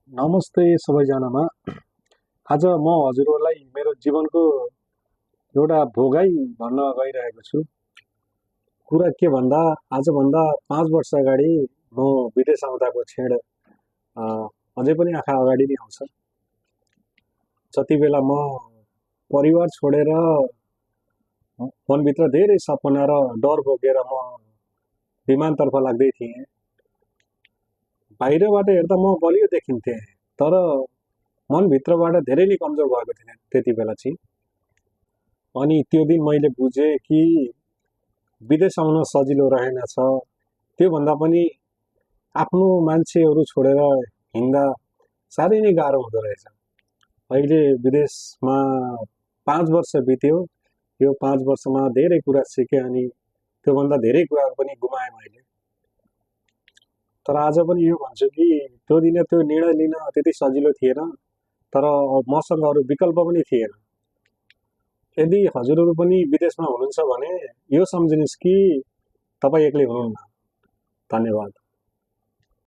नमस्ते सबैजनामा। आज म हजुरहरूलाई मेरो जीवनको एउटा भोगाई भन्न गइरहेको छु। कुरा के भन्दा आजभन्दा 5 वर्ष अगाडि म विदेश आउँदाको क्षण अझै पनि आँखा अगाडि नै आउँछ। जति बेला म परिवार छोडेर मनभित्र धेरै सपना र डर बोकेर म विमानतर्फ लाग्दै थिएँ। बाहिरबाट हेर्दा म बलियो देखिन्थेँ, तर मनभित्रबाट धेरै नै कमजोर भएको थिएँ त्यति बेला चाहिँ। अनि त्यो दिन मैले बुझेँ कि विदेश आउन सजिलो रहेनछ, त्योभन्दा पनि आफ्नो मान्छेहरू छोडेर हिँड्दा साह्रै नै गाह्रो हुँदो रहेछ। अहिले विदेशमा 5 वर्ष बित्यो। यो 5 वर्षमा धेरै कुरा सिकेँ अनि त्योभन्दा धेरै कुराहरू पनि गुमाएँ मैले। तर आज पनि यो भन्छु कि त्यो दिन त्यो निर्णय लिन त्यति सजिलो थिएन, तर मसँग अरू विकल्प पनि थिएन। यदि हजुरहरू पनि विदेशमा हुनुहुन्छ भने यो सम्झिनुहोस् कि तपाईँ एक्लै हुनुहुन्न। धन्यवाद।